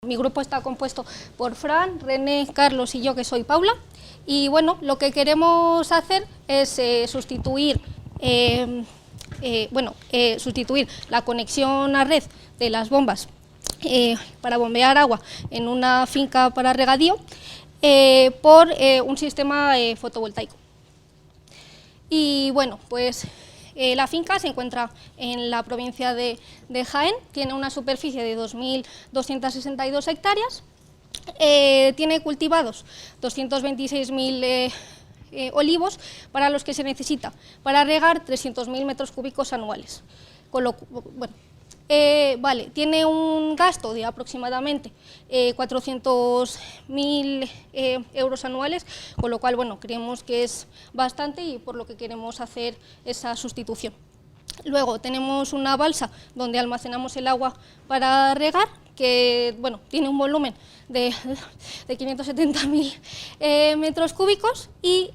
Mi grupo está compuesto por Fran, René, Carlos y yo, que soy Paula. Y bueno, lo que queremos hacer es sustituir la conexión a red de las bombas para bombear agua en una finca para regadío por un sistema fotovoltaico. Y bueno, pues la finca se encuentra en la provincia de Jaén, tiene una superficie de 2.262 hectáreas, tiene cultivados 226.000 olivos, para los que se necesita para regar 300.000 metros cúbicos anuales. Tiene un gasto de aproximadamente 400.000 euros anuales, con lo cual, bueno, creemos que es bastante y por lo que queremos hacer esa sustitución. Luego tenemos una balsa donde almacenamos el agua para regar, que bueno, tiene un volumen de 570.000 metros cúbicos y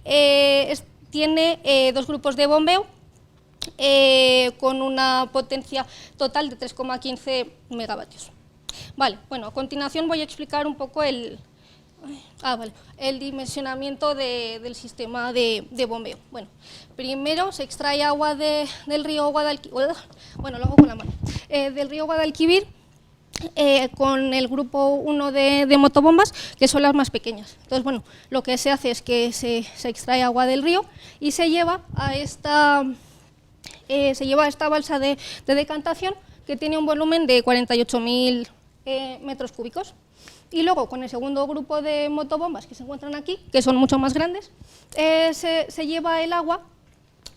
tiene dos grupos de bombeo con una potencia total de 3,15 megavatios. Vale, bueno, a continuación voy a explicar un poco el dimensionamiento del sistema de bombeo. Bueno, primero se extrae agua del río Guadalquivir, bueno, lo hago con la mano, del río Guadalquivir con el grupo 1 de motobombas, que son las más pequeñas. Entonces, bueno, lo que se hace es que se extrae agua del río y se lleva a esta balsa de decantación, que tiene un volumen de 48.000 metros cúbicos. Y luego, con el segundo grupo de motobombas que se encuentran aquí, que son mucho más grandes, se lleva el agua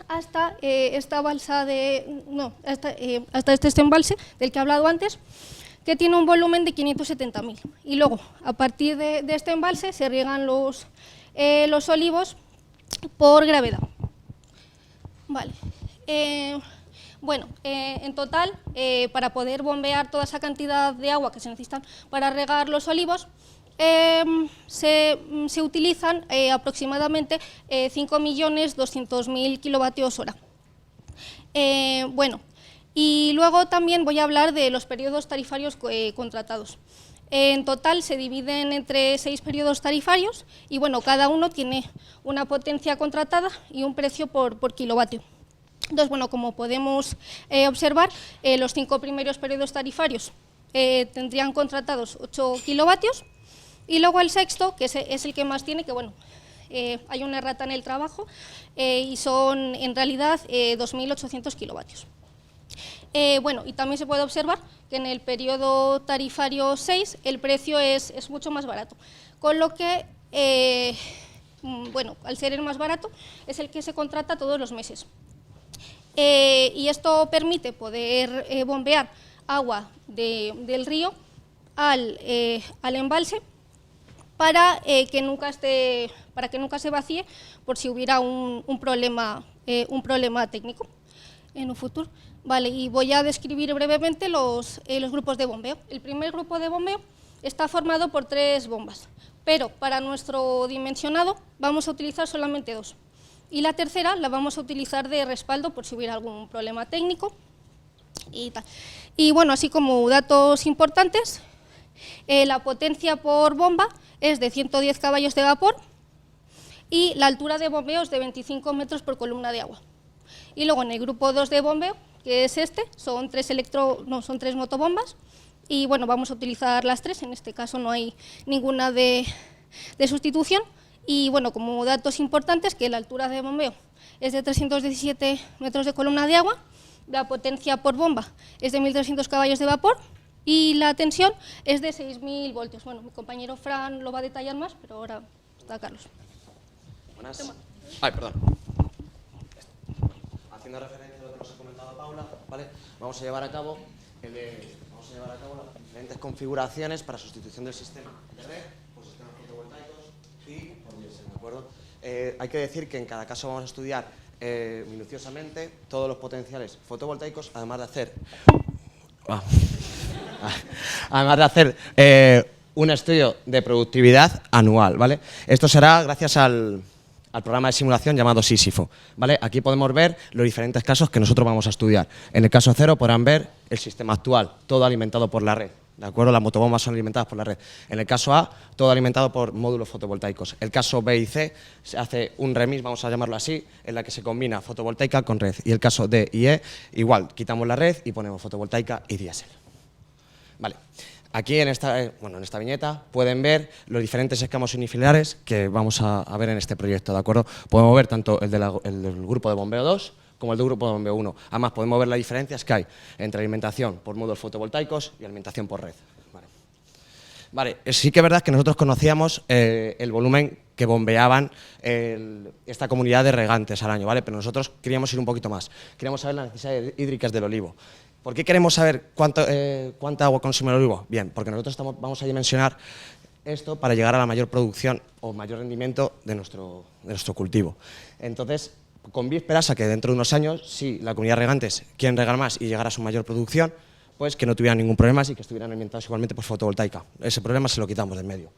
hasta esta balsa hasta este embalse del que he hablado antes, que tiene un volumen de 570.000. Y luego, a partir de este embalse, se riegan los olivos por gravedad. Vale. En total, para poder bombear toda esa cantidad de agua que se necesitan para regar los olivos, se utilizan aproximadamente 5.200.000 kilovatios hora. Y luego también voy a hablar de los periodos tarifarios contratados. En total se dividen entre 6 periodos tarifarios y bueno, cada uno tiene una potencia contratada y un precio por kilovatio. Entonces, bueno, como podemos observar, los 5 primeros periodos tarifarios tendrían contratados 8 kilovatios y luego el sexto, que es el que más tiene, que bueno, hay una errata en el trabajo y son en realidad 2.800 kilovatios. Y también se puede observar que en el periodo tarifario 6 el precio es mucho más barato, con lo que, al ser el más barato, es el que se contrata todos los meses. Y esto permite poder bombear agua del río al embalse para que nunca se vacíe por si hubiera un problema técnico en un futuro. Vale, y voy a describir brevemente los grupos de bombeo. El primer grupo de bombeo está formado por 3 bombas, pero para nuestro dimensionado vamos a utilizar solamente 2. Y la tercera la vamos a utilizar de respaldo por si hubiera algún problema técnico y tal. Y bueno, así como datos importantes, la potencia por bomba es de 110 caballos de vapor y la altura de bombeo es de 25 metros por columna de agua. Y luego en el grupo 2 de bombeo, que es son 3 motobombas y bueno, vamos a utilizar las 3, en este caso no hay ninguna de sustitución. Y bueno, como datos importantes, que la altura de bombeo es de 317 metros de columna de agua, la potencia por bomba es de 1.300 caballos de vapor y la tensión es de 6.000 voltios. Bueno, mi compañero Fran lo va a detallar más, pero ahora está Carlos. Buenas. Ay, perdón. Haciendo referencia a lo que nos ha comentado Paula, ¿vale? Vamos a llevar a cabo las diferentes configuraciones para sustitución del sistema de red por sistemas fotovoltaicos y por diésel, ¿de acuerdo? Hay que decir que en cada caso vamos a estudiar minuciosamente todos los potenciales fotovoltaicos, además de hacer un estudio de productividad anual, ¿vale? Esto será gracias al programa de simulación llamado Sísifo, ¿vale? Aquí podemos ver los diferentes casos que nosotros vamos a estudiar. En el caso 0 podrán ver el sistema actual, todo alimentado por la red. ¿de acuerdo? Las motobombas son alimentadas por la red. En el caso A, todo alimentado por módulos fotovoltaicos. El caso B y C, se hace un remix, vamos a llamarlo así, en la que se combina fotovoltaica con red. Y el caso D y E, igual, quitamos la red y ponemos fotovoltaica y diésel. Vale. Aquí en esta viñeta pueden ver los diferentes esquemas unifiliares que vamos a ver en este proyecto, ¿de acuerdo? Podemos ver tanto el del grupo de bombeo 2 como el del grupo de bombeo 1. Además, podemos ver las diferencias que hay entre alimentación por módulos fotovoltaicos y alimentación por red. Vale, sí que es verdad que nosotros conocíamos el volumen que bombeaban esta comunidad de regantes al año, ¿vale? Pero nosotros queríamos ir un poquito más. Queríamos saber las necesidades hídricas del olivo. ¿Por qué queremos saber cuánta agua consume el olivo? Bien, porque nosotros vamos a dimensionar esto para llegar a la mayor producción o mayor rendimiento de nuestro cultivo. Entonces, con vísperas a que dentro de unos años, si la comunidad de regantes quieren regar más y llegar a su mayor producción, pues que no tuvieran ningún problema y que estuvieran alimentados igualmente por fotovoltaica. Ese problema se lo quitamos del medio.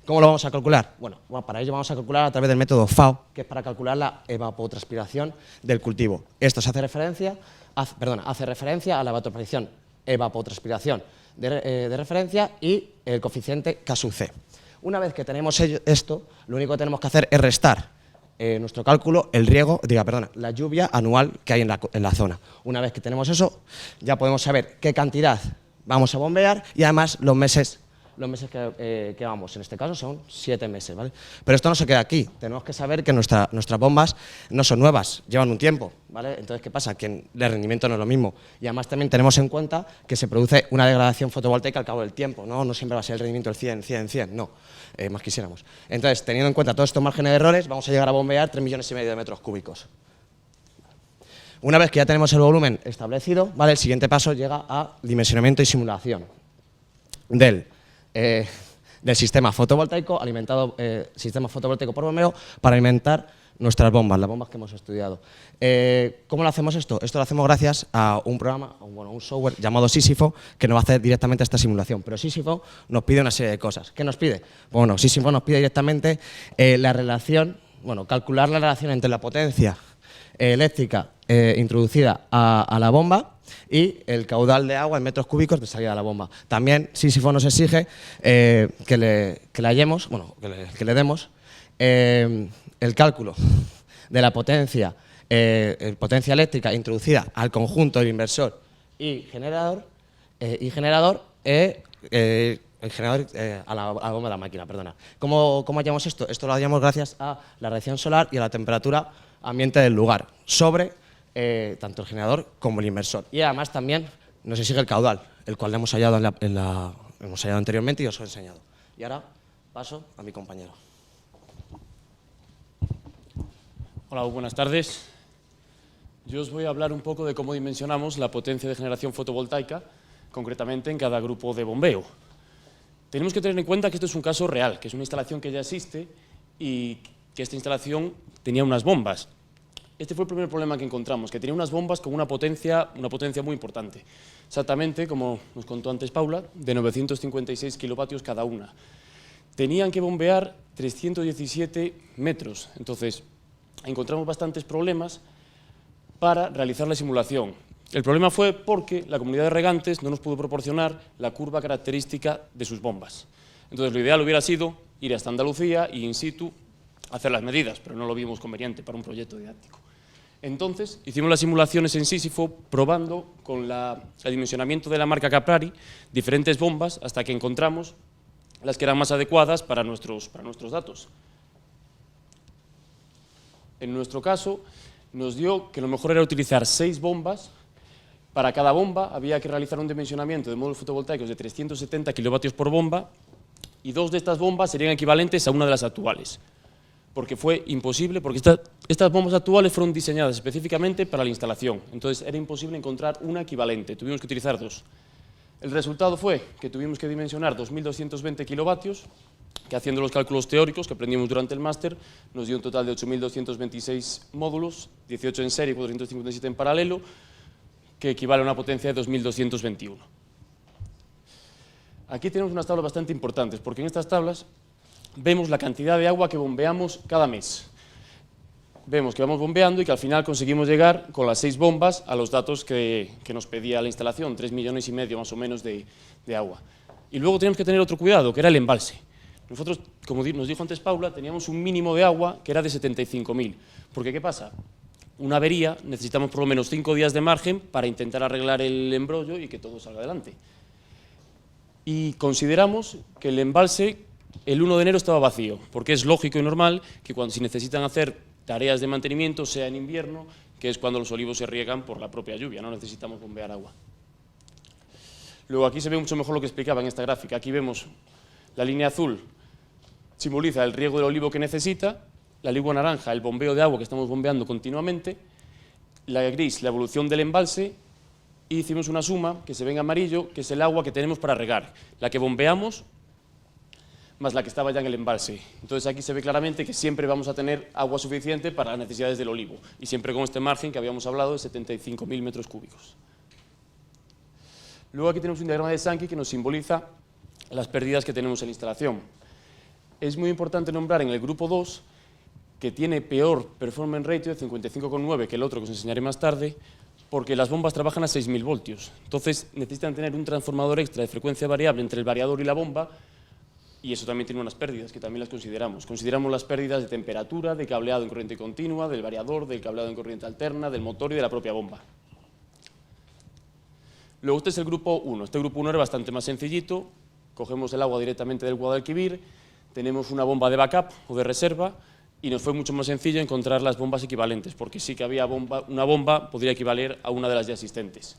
¿Cómo lo vamos a calcular? Bueno, para ello vamos a calcular a través del método FAO, que es para calcular la evapotranspiración del cultivo. Esto hace referencia a la evapotranspiración de referencia y el coeficiente K sub C. Una vez que tenemos esto, lo único que tenemos que hacer es restar nuestro cálculo, la lluvia anual que hay en la zona. Una vez que tenemos eso, ya podemos saber qué cantidad vamos a bombear y además los meses que vamos. En este caso son 7 meses, ¿vale? Pero esto no se queda aquí. Tenemos que saber que nuestras bombas no son nuevas, llevan un tiempo, ¿vale? Entonces, ¿qué pasa? Que el rendimiento no es lo mismo. Y además también tenemos en cuenta que se produce una degradación fotovoltaica al cabo del tiempo, ¿no? No siempre va a ser el rendimiento del 100, no. Más quisiéramos. Entonces, teniendo en cuenta todos estos márgenes de errores, vamos a llegar a bombear 3,5 millones de metros cúbicos. Una vez que ya tenemos el volumen establecido, ¿vale? El siguiente paso llega a dimensionamiento y simulación del sistema fotovoltaico sistema fotovoltaico por bombeo para alimentar nuestras bombas, las bombas que hemos estudiado. ¿Cómo lo hacemos esto? Esto lo hacemos gracias a un programa, un software llamado Sísifo, que nos va a hacer directamente esta simulación. Pero Sísifo nos pide una serie de cosas. ¿Qué nos pide? Bueno, Sísifo nos pide directamente calcular la relación entre la potencia eléctrica introducida a la bomba y el caudal de agua en metros cúbicos de salida de la bomba. También Sísifo nos exige que le demos el cálculo de la potencia eléctrica introducida al conjunto del inversor y generador a la bomba de la máquina, perdona. ¿Cómo hallamos esto? Esto lo hallamos gracias a la radiación solar y a la temperatura ambiente del lugar, sobre tanto el generador como el inversor. Y además también nos exige el caudal, el cual lo hemos hallado, hemos hallado anteriormente y os he enseñado. Y ahora paso a mi compañero. Hola, buenas tardes. Yo os voy a hablar un poco de cómo dimensionamos la potencia de generación fotovoltaica, concretamente en cada grupo de bombeo. Tenemos que tener en cuenta que esto es un caso real, que es una instalación que ya existe y que esta instalación tenía unas bombas. Este fue el primer problema que encontramos, que tenía unas bombas con una potencia muy importante. Exactamente, como nos contó antes Paula, de 956 kilovatios cada una. Tenían que bombear 317 metros, entonces encontramos bastantes problemas para realizar la simulación. El problema fue porque la comunidad de regantes no nos pudo proporcionar la curva característica de sus bombas. Entonces lo ideal hubiera sido ir hasta Andalucía y in situ hacer las medidas, pero no lo vimos conveniente para un proyecto didáctico. Entonces hicimos las simulaciones en Sísifo probando con el dimensionamiento de la marca Caprari diferentes bombas hasta que encontramos las que eran más adecuadas para nuestros datos. En nuestro caso nos dio que lo mejor era utilizar 6 bombas. Para cada bomba había que realizar un dimensionamiento de módulos fotovoltaicos de 370 kilovatios por bomba y 2 de estas bombas serían equivalentes a una de las actuales. Porque fue imposible, porque estas bombas actuales fueron diseñadas específicamente para la instalación, entonces era imposible encontrar una equivalente, tuvimos que utilizar 2. El resultado fue que tuvimos que dimensionar 2.220 kilovatios, que haciendo los cálculos teóricos que aprendimos durante el máster, nos dio un total de 8.226 módulos, 18 en serie y 457 en paralelo, que equivale a una potencia de 2.221. Aquí tenemos unas tablas bastante importantes, porque en estas tablas vemos la cantidad de agua que bombeamos cada mes. Vemos que vamos bombeando y que al final conseguimos llegar con las 6 bombas a los datos que nos pedía la instalación, 3,5 millones más o menos de agua. Y luego teníamos que tener otro cuidado, que era el embalse. Nosotros, como nos dijo antes Paula, teníamos un mínimo de agua que era de 75.000. Porque, ¿qué pasa? Una avería, necesitamos por lo menos 5 días de margen para intentar arreglar el embrollo y que todo salga adelante. Y consideramos que el embalse el 1 de enero estaba vacío, porque es lógico y normal que si necesitan hacer tareas de mantenimiento, sea en invierno, que es cuando los olivos se riegan por la propia lluvia, no necesitamos bombear agua. Luego aquí se ve mucho mejor lo que explicaba en esta gráfica. Aquí vemos la línea azul, simboliza el riego del olivo que necesita, la línea naranja, el bombeo de agua que estamos bombeando continuamente, la gris, la evolución del embalse, y hicimos una suma que se ve en amarillo, que es el agua que tenemos para regar, la que bombeamos más la que estaba ya en el embalse. Entonces aquí se ve claramente que siempre vamos a tener agua suficiente para las necesidades del olivo, y siempre con este margen que habíamos hablado de 75.000 metros cúbicos. Luego aquí tenemos un diagrama de Sankey que nos simboliza las pérdidas que tenemos en la instalación. Es muy importante nombrar en el grupo 2 que tiene peor performance ratio de 55,9 que el otro que os enseñaré más tarde, porque las bombas trabajan a 6.000 voltios. Entonces necesitan tener un transformador extra de frecuencia variable entre el variador y la bomba, y eso también tiene unas pérdidas que también las consideramos. Consideramos las pérdidas de temperatura, de cableado en corriente continua, del variador, del cableado en corriente alterna, del motor y de la propia bomba. Luego este es el grupo 1. Este grupo 1 era bastante más sencillito. Cogemos el agua directamente del Guadalquivir, tenemos una bomba de backup o de reserva, y nos fue mucho más sencillo encontrar las bombas equivalentes, porque sí que había una bomba podría equivaler a una de las ya existentes.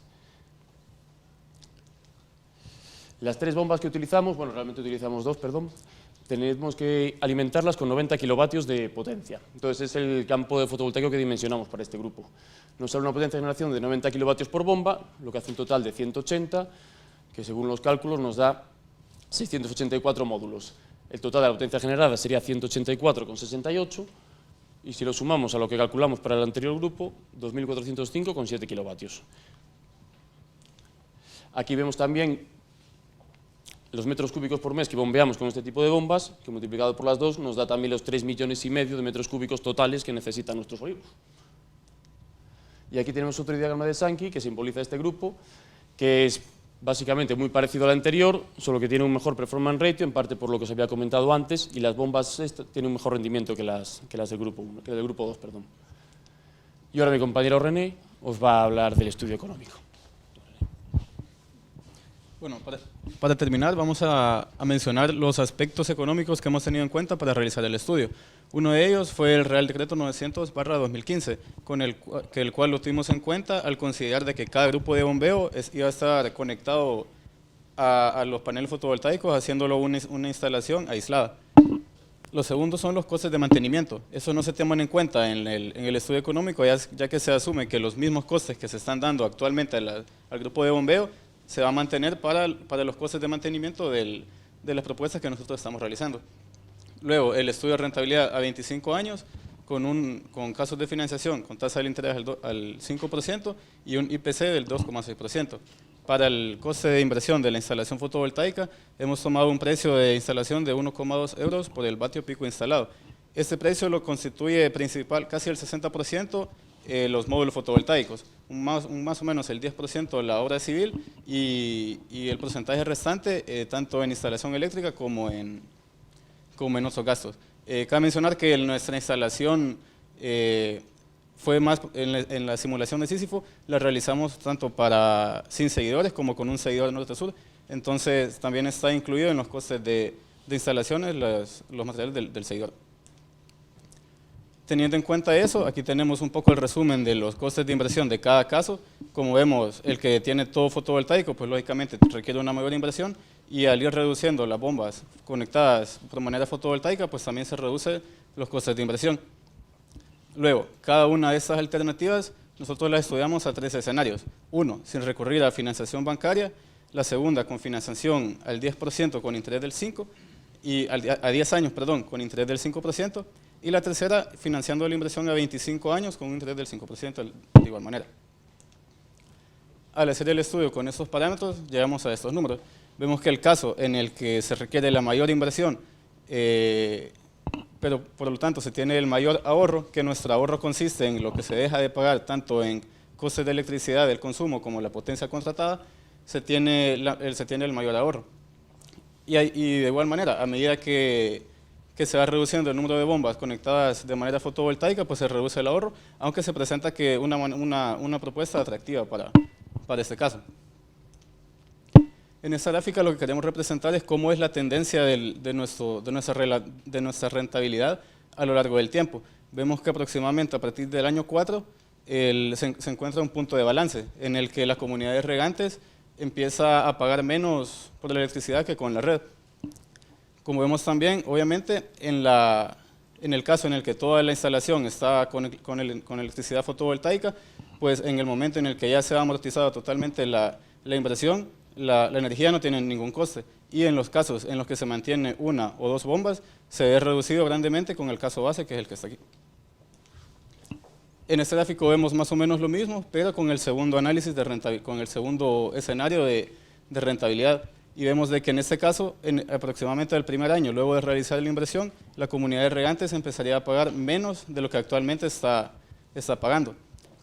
Las 3 bombas que utilizamos, bueno, realmente utilizamos 2, perdón, tenemos que alimentarlas con 90 kilovatios de potencia. Entonces es el campo de fotovoltaico que dimensionamos para este grupo. Nos sale una potencia de generación de 90 kilovatios por bomba, lo que hace un total de 180, que según los cálculos nos da 684 módulos. El total de la potencia generada sería 184,68, y si lo sumamos a lo que calculamos para el anterior grupo, 2.405,7 kilovatios. Aquí vemos también los metros cúbicos por mes que bombeamos con este tipo de bombas, que multiplicado por las 2 nos da también los 3,5 millones de metros cúbicos totales que necesitan nuestros olivos. Y aquí tenemos otro diagrama de Sankey que simboliza este grupo, que es básicamente muy parecido al anterior, solo que tiene un mejor performance ratio, en parte por lo que os había comentado antes, y las bombas tienen un mejor rendimiento que las del grupo 1, que del grupo 2, perdón. Y ahora mi compañero René os va a hablar del estudio económico. Bueno, para terminar vamos a mencionar los aspectos económicos que hemos tenido en cuenta para realizar el estudio. Uno de ellos fue el Real Decreto 900/2015, el cual lo tuvimos en cuenta al considerar de que cada grupo de bombeo iba a estar conectado a los paneles fotovoltaicos, haciéndolo una instalación aislada. Los segundos son los costes de mantenimiento. Eso no se toman en cuenta en el estudio económico, ya que se asume que los mismos costes que se están dando actualmente al grupo de bombeo se va a mantener para los costes de mantenimiento de las propuestas que nosotros estamos realizando. Luego, el estudio de rentabilidad a 25 años, con casos de financiación con tasa de interés al 5% y un IPC del 2,6%. Para el coste de inversión de la instalación fotovoltaica, hemos tomado un precio de instalación de 1,2 euros por el vatio pico instalado. Este precio lo constituye casi el 60% los módulos fotovoltaicos, más o menos el 10% la obra civil y el porcentaje restante tanto en instalación eléctrica como en otros gastos. Cabe mencionar que nuestra instalación fue más en la simulación de Sísifo, la realizamos tanto sin seguidores como con un seguidor norte-sur, entonces también está incluido en los costes de instalaciones los materiales del seguidor. Teniendo en cuenta eso, aquí tenemos un poco el resumen de los costes de inversión de cada caso. Como vemos, el que tiene todo fotovoltaico, pues lógicamente requiere una mayor inversión, y al ir reduciendo las bombas conectadas por manera fotovoltaica, pues también se reducen los costes de inversión. Luego, cada una de estas alternativas, nosotros las estudiamos a 3 escenarios. Uno, sin recurrir a financiación bancaria; la segunda, con financiación al 10% con interés del 5%, y a 10 años, perdón, con interés del 5%, y la tercera, financiando la inversión a 25 años con un interés del 5% de igual manera. Al hacer el estudio con estos parámetros, llegamos a estos números. Vemos que el caso en el que se requiere la mayor inversión, pero por lo tanto se tiene el mayor ahorro, que nuestro ahorro consiste en lo que se deja de pagar tanto en costes de electricidad del consumo como la potencia contratada, se tiene el mayor ahorro. Y de igual manera, a medida que se va reduciendo el número de bombas conectadas de manera fotovoltaica, pues se reduce el ahorro, aunque se presenta que una propuesta atractiva para este caso. En esta gráfica lo que queremos representar es cómo es la tendencia de nuestra rentabilidad a lo largo del tiempo. Vemos que aproximadamente a partir del año 4 se encuentra un punto de balance en el que las comunidades regantes empieza a pagar menos por la electricidad que con la red. Como vemos también, obviamente, en el caso en el que toda la instalación está con electricidad fotovoltaica, pues en el momento en el que ya se ha amortizado totalmente la inversión, la energía no tiene ningún coste. Y en los casos en los que se mantiene una o dos bombas, se ve reducido grandemente con el caso base, que es el que está aquí. En este gráfico vemos más o menos lo mismo, pero con el segundo análisis de rentabilidad, con el segundo escenario de rentabilidad. Y vemos de que en este caso, aproximadamente el primer año, luego de realizar la inversión, la comunidad de regantes empezaría a pagar menos de lo que actualmente está pagando.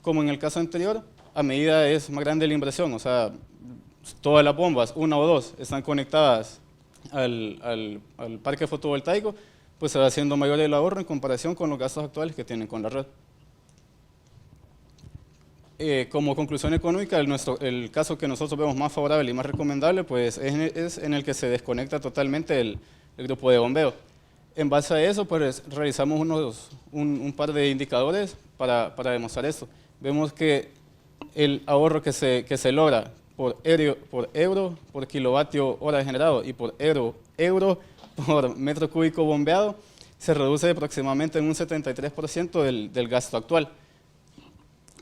Como en el caso anterior, a medida es más grande la inversión, o sea, todas las bombas, una o dos, están conectadas al parque fotovoltaico, pues se va haciendo mayor el ahorro en comparación con los gastos actuales que tienen con la red. Como conclusión económica, el caso que nosotros vemos más favorable y más recomendable, pues es en el que se desconecta totalmente el grupo de bombeo. En base a eso, pues realizamos un par de indicadores para demostrar esto. Vemos que el ahorro que se logra por euro por kilovatio hora generado y por euro por metro cúbico bombeado se reduce aproximadamente en un 73% del gasto actual.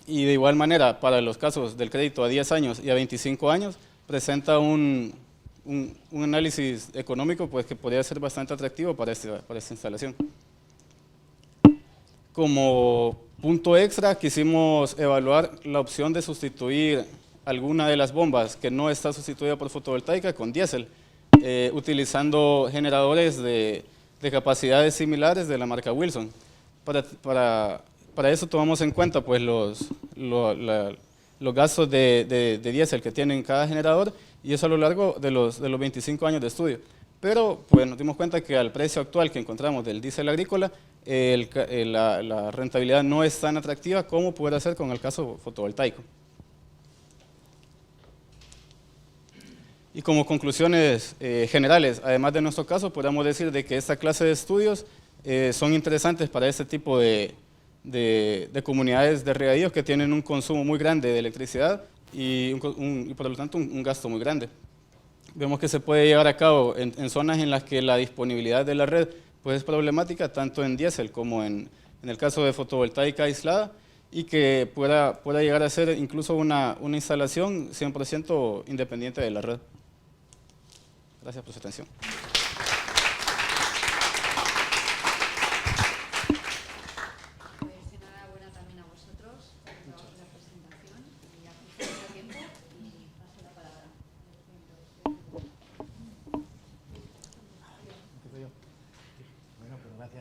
Y de igual manera, para los casos del crédito a 10 años y a 25 años, presenta un análisis económico pues, que podría ser bastante atractivo para esta instalación. Como punto extra, quisimos evaluar la opción de sustituir alguna de las bombas que no está sustituida por fotovoltaica con diésel, utilizando generadores de capacidades similares de la marca Wilson. Para eso tomamos en cuenta pues, los gastos de diésel que tienen cada generador, y eso a lo largo de los 25 años de estudio. Pero pues, nos dimos cuenta que al precio actual que encontramos del diésel agrícola, la rentabilidad no es tan atractiva como pudiera ser con el caso fotovoltaico. Y como conclusiones generales, además de nuestro caso, podríamos decir de que esta clase de estudios son interesantes para este tipo de comunidades de regadíos que tienen un consumo muy grande de electricidad y por lo tanto un gasto muy grande. Vemos que se puede llevar a cabo en zonas en las que la disponibilidad de la red pues, es problemática, tanto en diésel como en el caso de fotovoltaica aislada, y que pueda llegar a ser incluso una instalación 100% independiente de la red. Gracias por su atención.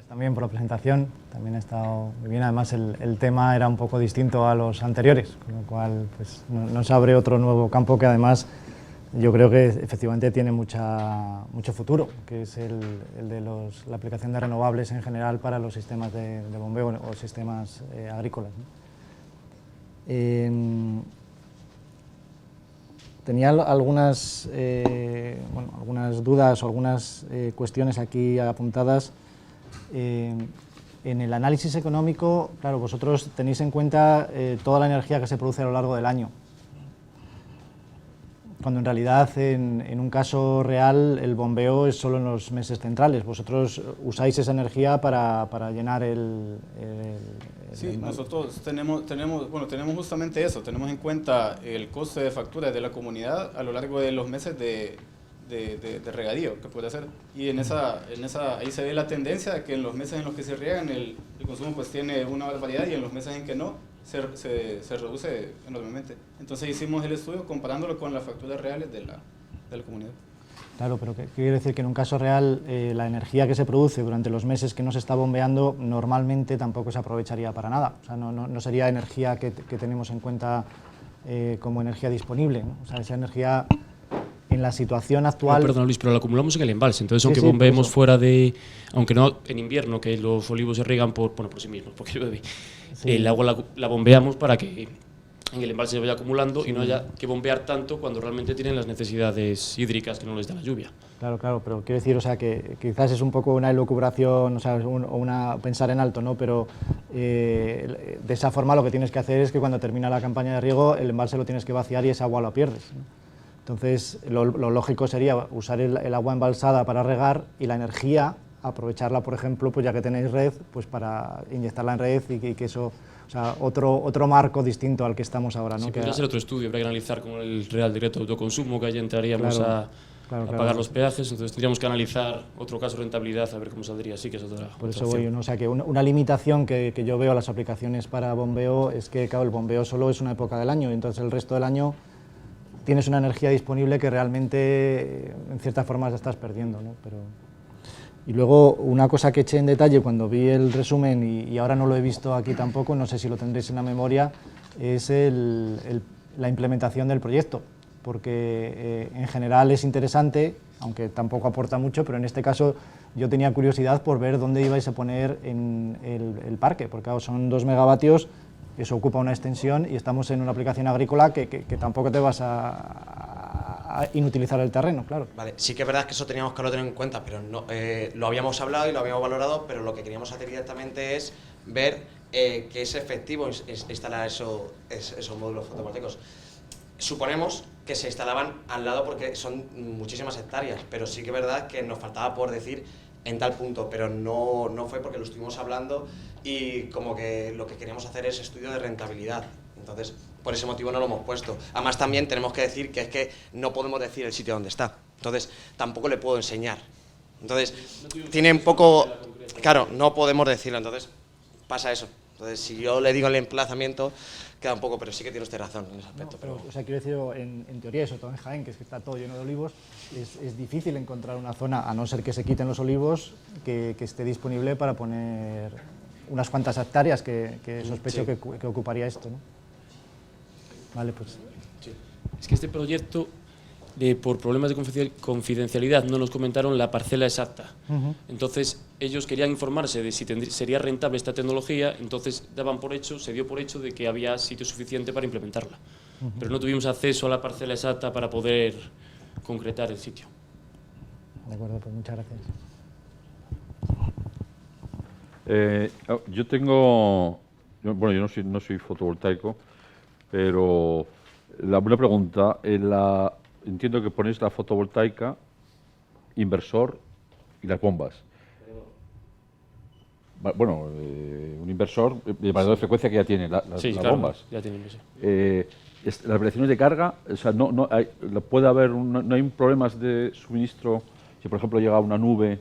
También por la presentación, también ha estado muy bien, además el tema era un poco distinto a los anteriores, con lo cual pues, nos abre otro nuevo campo que además yo creo que efectivamente tiene mucho futuro, que es el de la aplicación de renovables en general para los sistemas de bombeo o sistemas agrícolas, ¿no? Tenía algunas dudas o algunas cuestiones aquí apuntadas. En el análisis económico, claro, vosotros tenéis en cuenta toda la energía que se produce a lo largo del año, cuando en realidad en un caso real el bombeo es solo en los meses centrales. Vosotros usáis esa energía para llenar Sí, nosotros tenemos justamente eso, tenemos en cuenta el coste de factura de la comunidad a lo largo de los meses de regadío que puede hacer, y ahí se ve la tendencia de que en los meses en los que se riegan el consumo pues tiene una barbaridad, y en los meses en que no se reduce enormemente. Entonces hicimos el estudio comparándolo con las facturas reales de la comunidad. Claro, pero ¿qué quiere decir? Que en un caso real la energía que se produce durante los meses que no se está bombeando normalmente tampoco se aprovecharía para nada, o sea, no sería energía que tenemos en cuenta como energía disponible, ¿no? O sea, esa energía en la situación actual... Perdona, Luis, pero lo acumulamos en el embalse. Entonces, aunque sí, bombeemos fuera de... Aunque no en invierno, que los olivos se riegan por sí mismos, porque llueve, Sí. el agua la bombeamos para que en el embalse se vaya acumulando y no haya que bombear tanto cuando realmente tienen las necesidades hídricas que no les da la lluvia. Claro, claro, pero quiero decir, o sea, que quizás es un poco una elucubración, o sea, una pensar en alto, ¿no? Pero de esa forma lo que tienes que hacer es que cuando termina la campaña de riego, el embalse lo tienes que vaciar y esa agua la pierdes, ¿no? Entonces, lo lógico sería usar el agua embalsada para regar y la energía, aprovecharla, por ejemplo, pues ya que tenéis red, pues para inyectarla en red y que eso... O sea, otro marco distinto al que estamos ahora, ¿no? Sí, Que podría ser otro estudio, habría que analizar con el Real Decreto de Autoconsumo, que ahí entraríamos Claro, a pagar los peajes, entonces tendríamos que analizar otro caso de rentabilidad, a ver cómo saldría, sí que es otra Por eso opción. voy, ¿no? O sea, que una limitación que yo veo a las aplicaciones para bombeo es que, claro, el bombeo solo es una época del año, y entonces el resto del año tienes una energía disponible que realmente, en cierta forma, estás perdiendo, ¿no? Y luego, una cosa que eché en detalle cuando vi el resumen, y ahora no lo he visto aquí tampoco, no sé si lo tendréis en la memoria, es la implementación del proyecto, porque en general es interesante, aunque tampoco aporta mucho, pero en este caso yo tenía curiosidad por ver dónde ibais a poner en el parque, porque claro, son 2 megavatios, eso ocupa una extensión y estamos en una aplicación agrícola que tampoco te vas a inutilizar el terreno, claro. Vale, sí que es verdad que eso teníamos que tener en cuenta, pero no, lo habíamos hablado y lo habíamos valorado, pero lo que queríamos hacer directamente es ver que es efectivo instalar esos módulos fotovoltaicos. Suponemos que se instalaban al lado porque son muchísimas hectáreas, pero sí que es verdad que nos faltaba por decir en tal punto, pero no fue porque lo estuvimos hablando y como que lo que queríamos hacer es estudio de rentabilidad. Entonces, por ese motivo no lo hemos puesto. Además, también tenemos que decir que es que no podemos decir el sitio donde está. Entonces, tampoco le puedo enseñar. Entonces, tiene un poco... Claro, no podemos decirlo, entonces pasa eso. Entonces, si yo le digo el emplazamiento, queda un poco, pero sí que tiene usted razón en ese aspecto. No, pero, o sea, quiero decir, en teoría, eso todo en Jaén, que es que está todo lleno de olivos, es difícil encontrar una zona, a no ser que se quiten los olivos, que esté disponible para poner unas cuantas hectáreas que sospecho Sí. que ocuparía esto, ¿no? Vale, pues... Es que este proyecto, por problemas de confidencialidad, no nos comentaron la parcela exacta. Entonces, ellos querían informarse de si sería rentable esta tecnología, entonces se dio por hecho de que había sitio suficiente para implementarla. Pero no tuvimos acceso a la parcela exacta para poder concretar el sitio. De acuerdo, pues muchas gracias. Bueno, yo no soy fotovoltaico, pero una pregunta, entiendo que ponéis la fotovoltaica, inversor y las bombas. Bueno, un inversor de valor de frecuencia que ya tiene las claro, bombas. ya tenemos, sí. Las operaciones de carga, o sea, no hay problemas de suministro si, por ejemplo, llega una nube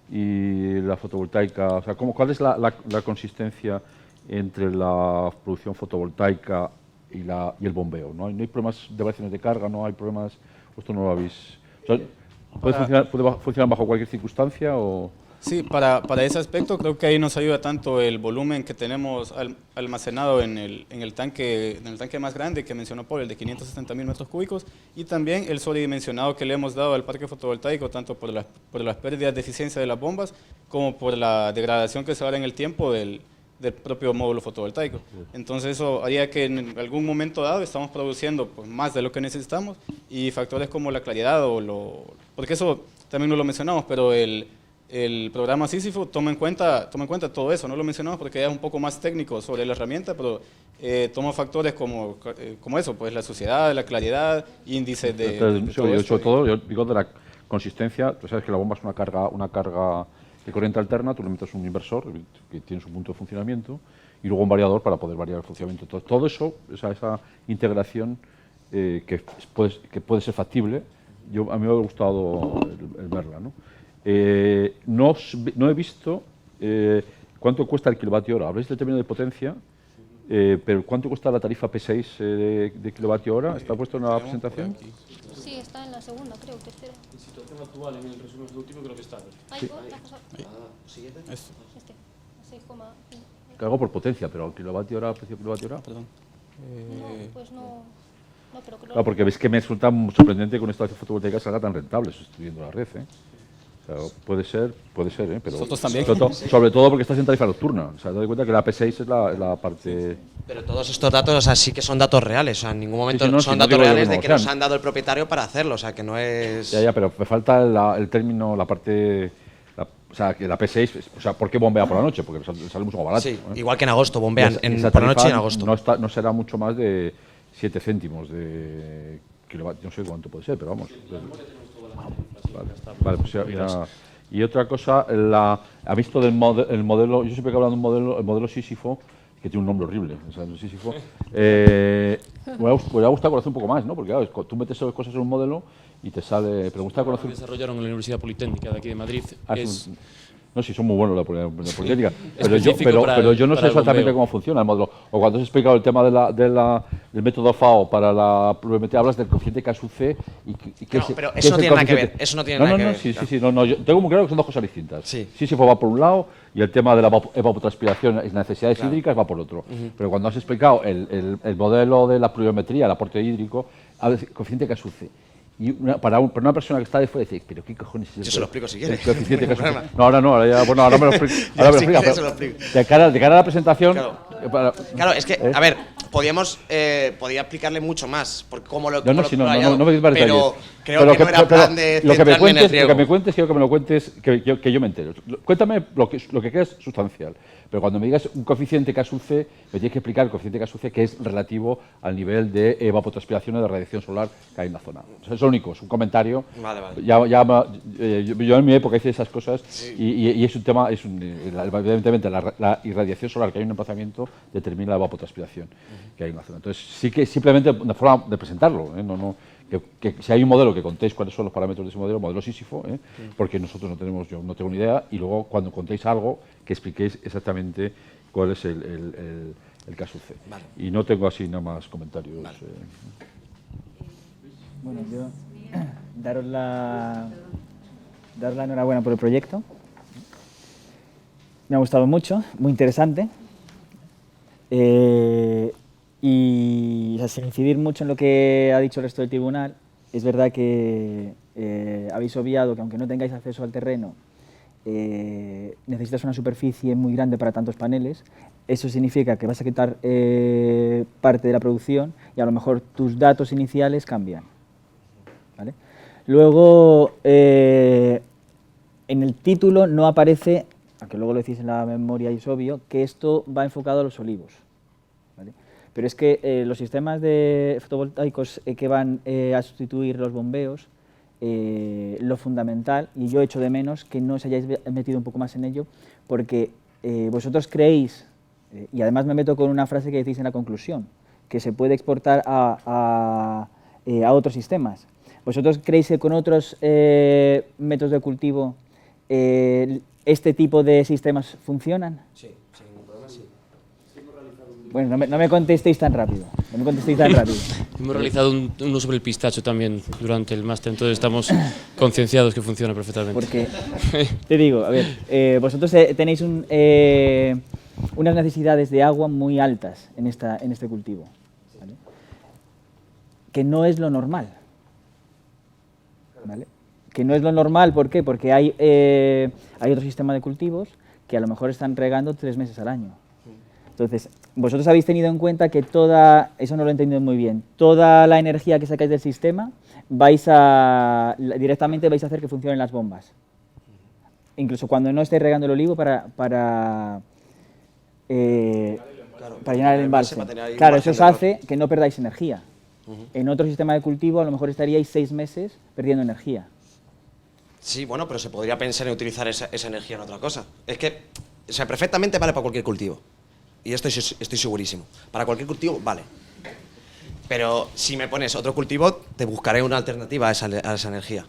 y la fotovoltaica, o sea, ¿cuál es la consistencia entre la producción fotovoltaica y el bombeo? ¿No hay problemas de variaciones de carga? ¿No hay problemas? ¿Esto no lo habéis...? O sea, ¿puede funcionar bajo cualquier circunstancia o...? Sí, para ese aspecto creo que ahí nos ayuda tanto el volumen que tenemos almacenado en el tanque más grande que mencionó Paul, el de 570.000 metros cúbicos, y también el sobredimensionado que le hemos dado al parque fotovoltaico, tanto por las pérdidas de eficiencia de las bombas como por la degradación que se va a dar en el tiempo del propio módulo fotovoltaico. Entonces eso haría que en algún momento dado estamos produciendo pues, más de lo que necesitamos, y factores como la claridad porque eso también no lo mencionamos, pero el programa Sísifo toma en cuenta todo eso. No lo mencionamos porque ya es un poco más técnico sobre la herramienta, pero toma factores como eso, pues la suciedad, la claridad, índices de todo Yo, esto. sobre todo, yo digo de la consistencia. Tú sabes que la bomba es una carga de corriente alterna. Tú le metes un inversor que tiene su punto de funcionamiento y luego un variador para poder variar el funcionamiento. Todo eso, esa integración que puede ser factible, a mí me ha gustado el verla, ¿no? No he visto cuánto cuesta el kilovatio hora. Habláis del término de potencia, pero ¿cuánto cuesta la tarifa P6 de kilovatio hora? ¿Está puesto en la presentación? Sí, está en la segunda, creo, tercera. En situación actual, en el resumen último, creo que está. Ahí, la cosa. ¿Siguiente? Eso. Este, 6,5. Cargo por potencia, pero kilovatio hora, precio kilovatio hora. Perdón. No, pues no. No, pero Claro, porque ves que me resulta sorprendente que una instalación fotovoltaica salga tan rentable, eso estoy viendo la red, ¿eh? O sea, puede ser, pero Nosotros también. sobre todo porque estás en tarifa nocturna. O sea, te das cuenta que la P6 es la parte... Pero todos estos datos, o sea, sí que son datos reales. O sea, en ningún momento Sí, sí, no, son sí, no datos digo yo reales que no de que lo nos sean. han dado el propietario para hacerlo. O sea, que no es... Ya, pero me falta el término, la parte... o sea, que la P6, o sea, ¿por qué bombea por la noche? Porque sale mucho más barato. Sí, ¿eh? igual que en agosto, bombean Esa por la noche y en tarifa agosto. no será mucho más de 7 céntimos de kilovatio. No sé cuánto puede ser, pero vamos. Vale, pues ya. Y otra cosa, ha visto el modelo, yo siempre que he hablado de el modelo Sísifo, que tiene un nombre horrible, o sea, el Sísifo, me ha gustado conocer un poco más, ¿no? Porque claro, tú metes cosas en un modelo y te sale, pero me gusta Lo que conocer... desarrollaron en la Universidad Politécnica de aquí de Madrid es No, sí, son muy buenos la Politécnica, Específico pero yo no sé para el exactamente bombeo. cómo funciona el módulo. O cuando has explicado el tema del método FAO para la pluviometría, hablas del coeficiente KSUC y que No, pero eso no tiene nada que ver, eso no tiene nada que ver, Sí, claro. sí, no, yo tengo muy claro que son dos cosas distintas. Sí. Sísifo va por un lado y el tema de la evapotranspiración y necesidades hídricas va por otro. Pero cuando has explicado el modelo de la pluviometría, el aporte hídrico, hablas del coeficiente KSUC. Y para una persona que está de fuera dice, pero ¿qué cojones es Yo se lo explico si quieres. el coeficiente No hay KSUC? problema. No, ahora me lo explico. Ahora me Si lo quieres explica, se lo pero explico. de cara a la presentación... Claro, es que, a ver, podía explicarle mucho más, porque cómo lo No, no, cómo sí, lo no he playado, me dices más pero detalles. creo Pero que no era plan de lo que me centrarme en el cuentes, riego. Lo que me cuentes, quiero que me lo cuentes, que yo me entere. Cuéntame lo que creas sustancial. Pero cuando me digas un coeficiente KSUC, me tienes que explicar el coeficiente KSUC que es relativo al nivel de evapotranspiración o de radiación solar que hay en la zona. O sea, es lo único, es un comentario. Vale. Yo en mi época hice esas cosas y es un tema, evidentemente la irradiación solar que hay en un emplazamiento determina la evapotranspiración que hay en la zona. Entonces, sí que simplemente una forma de presentarlo, ¿eh? Que si hay un modelo que contéis cuáles son los parámetros de ese modelo Sísifo, porque nosotros yo no tengo ni idea, y luego cuando contéis algo, que expliquéis exactamente cuál es el KSUC. Vale. Y no tengo así nada más comentarios. Vale. Bueno, yo daros la enhorabuena por el proyecto. Me ha gustado mucho, muy interesante. Y o sea, sin incidir mucho en lo que ha dicho el resto del tribunal, es verdad que habéis obviado que aunque no tengáis acceso al terreno, necesitas una superficie muy grande para tantos paneles. Eso significa que vas a quitar parte de la producción y a lo mejor tus datos iniciales cambian, ¿vale? Luego, en el título no aparece, aunque luego lo decís en la memoria y es obvio, que esto va enfocado a los olivos, ¿vale? Pero es que los sistemas de fotovoltaicos que van a sustituir los bombeos, lo fundamental, y yo echo de menos que no os hayáis metido un poco más en ello, porque vosotros creéis, y además me meto con una frase que decís en la conclusión, que se puede exportar a otros sistemas. ¿Vosotros creéis que con otros métodos de cultivo este tipo de sistemas funcionan? Sí, sin ningún problema, sí. Bueno, no me contestéis tan rápido. No me contestéis tan rápido. Hemos realizado uno sobre el pistacho también durante el máster, entonces estamos concienciados que funciona perfectamente. Porque, te digo, a ver, vosotros tenéis unas necesidades de agua muy altas en este cultivo, ¿vale? Que no es lo normal, ¿vale? Que no es lo normal, ¿por qué? Porque hay otro sistema de cultivos que a lo mejor están regando 3 meses al año. Entonces, vosotros habéis tenido en cuenta que eso no lo he entendido muy bien, toda la energía que sacáis del sistema directamente vais a hacer que funcionen las bombas. Incluso cuando no estéis regando el olivo para llenar el embalse. Claro, eso os hace que no perdáis energía. En otro sistema de cultivo a lo mejor estaríais 6 meses perdiendo energía. Sí, bueno, pero se podría pensar en utilizar esa energía en otra cosa. Es que, o sea, perfectamente vale para cualquier cultivo. Y estoy segurísimo. Para cualquier cultivo, vale. Pero si me pones otro cultivo, te buscaré una alternativa a esa energía.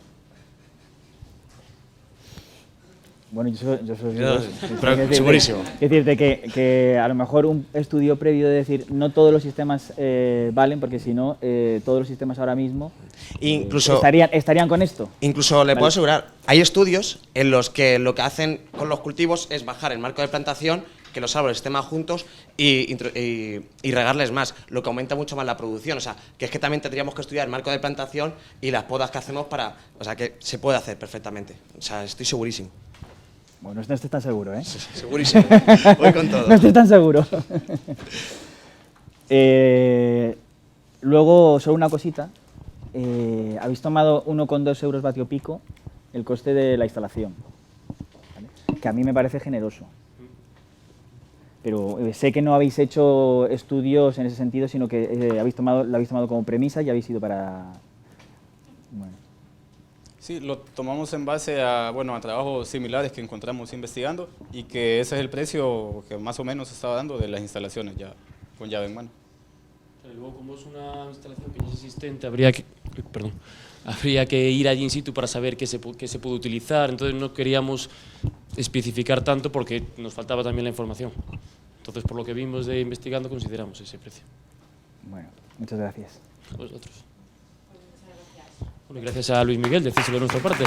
Bueno, yo soy pero segurísimo. Es decirte que a lo mejor un estudio previo de decir no todos los sistemas valen, porque si no, todos los sistemas ahora mismo Incluso estarían con esto. Incluso le Vale. puedo asegurar, hay estudios en los que lo que hacen con los cultivos es bajar el marco de plantación que los árboles estén más juntos y regarles más, lo que aumenta mucho más la producción. O sea, que es que también tendríamos que estudiar el marco de plantación y las podas que hacemos para... O sea, que se puede hacer perfectamente. O sea, estoy segurísimo. Bueno, no estoy tan seguro, ¿eh? Sí, segurísimo. Voy con todo. No estoy tan seguro. Luego, solo una cosita. Habéis tomado 1,2 euros vatio pico el coste de la instalación, ¿vale? Que a mí me parece generoso. Pero sé que no habéis hecho estudios en ese sentido, sino que lo habéis tomado como premisa y habéis ido para... Bueno. Sí, lo tomamos en base a, bueno, a trabajos similares que encontramos investigando y que ese es el precio que más o menos se estaba dando de las instalaciones ya con llave en mano. Luego, como es una instalación que ya es existente, habría que ir allí in situ para saber qué se puede utilizar, entonces no queríamos especificar tanto porque nos faltaba también la información. Entonces, por lo que vimos de investigando, consideramos ese precio. Bueno, muchas gracias. A vosotros. Bueno, y gracias a Luis Miguel, decírselo de nuestra parte.